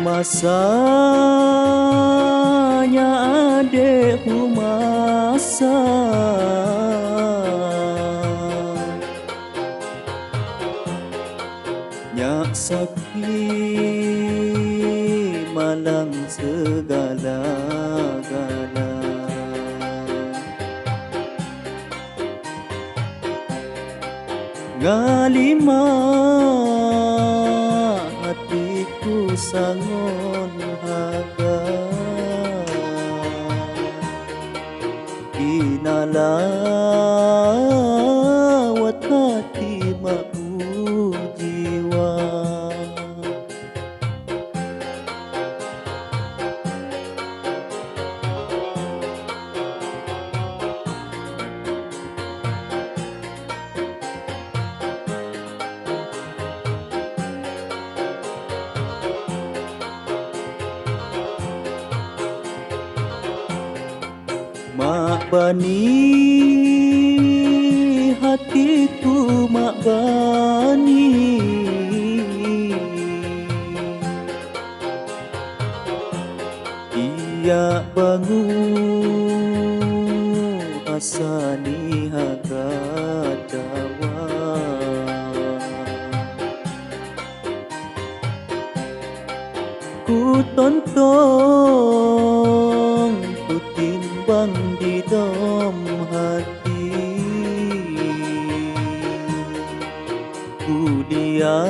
Masanya adekku masa nyak sakit malang segala-gala ngalima hatiku sangon haga inalawat hati mau jiwa mak bani hatiku mak bani ia bangun asani haga dawa ku tonton ku timbang di dalam hati ku dia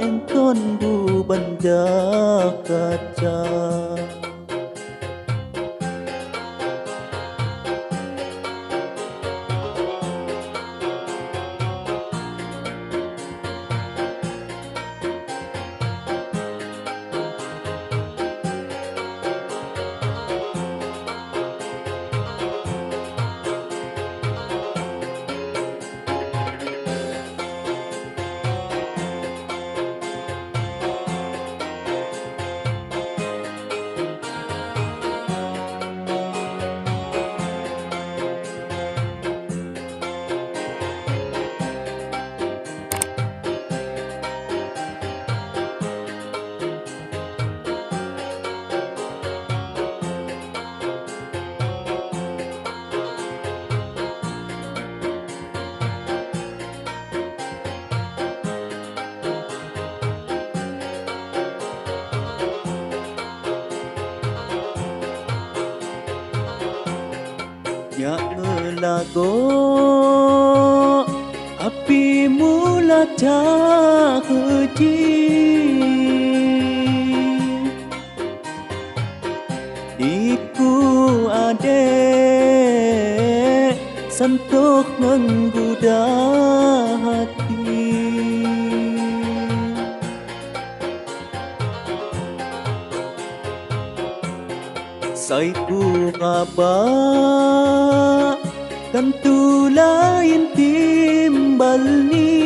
enton bu banja kaca ya melago api mula cahaji iku adek sentuh menggoda hati saiku kabar tentu lain timbal ni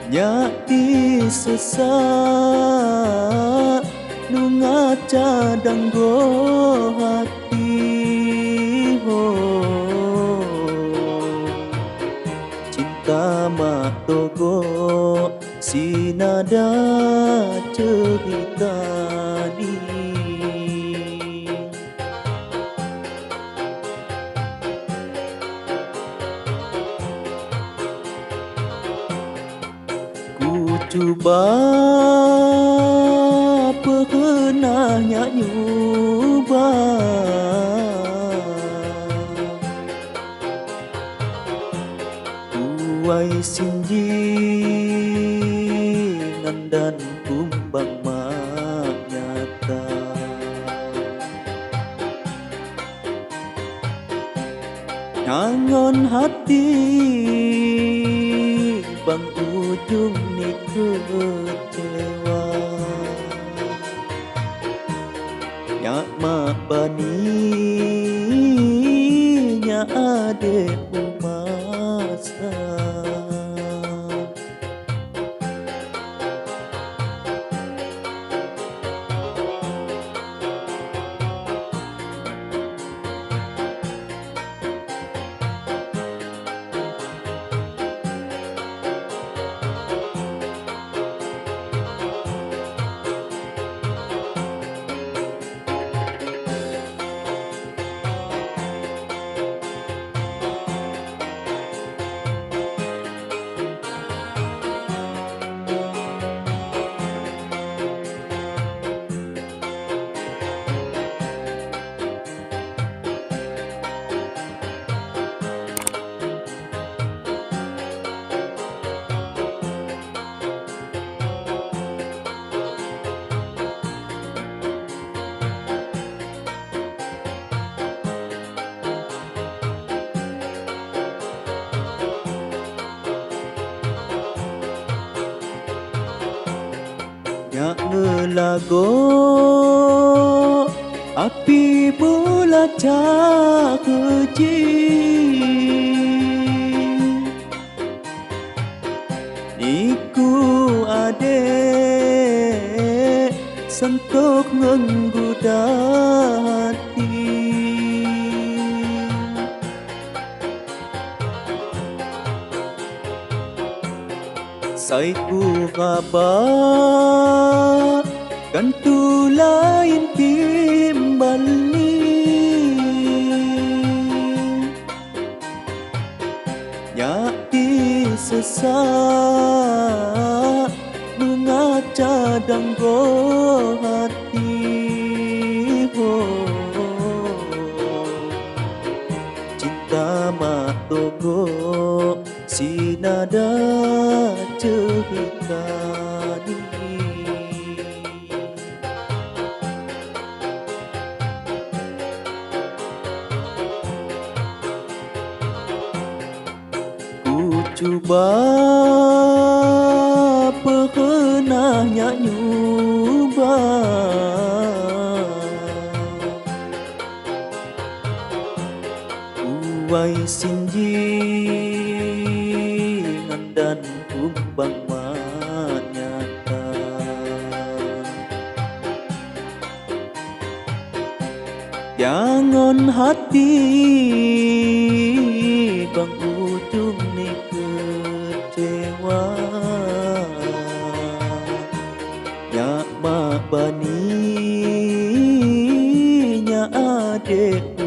nyak disesat nunga cadang go hati ho cinta mak togo sinada cerita ni ku cuba pernahnya nyoba kuai sinji dan kumbang mak nyata nyangon hati bang ujung ni kecewa nyak mak bani nyak adek masa lago api bulaca keji niku ade sentuk menggoda hati saiku kabar kan tu lain timbali nyati sesak bunga cadang go hati cinta matogo sinada cerita ku cuba pernahnya nyoba uai sinji dan kumbang nyata jangan hati bang ujung ni kecewa yak mak bani nya adek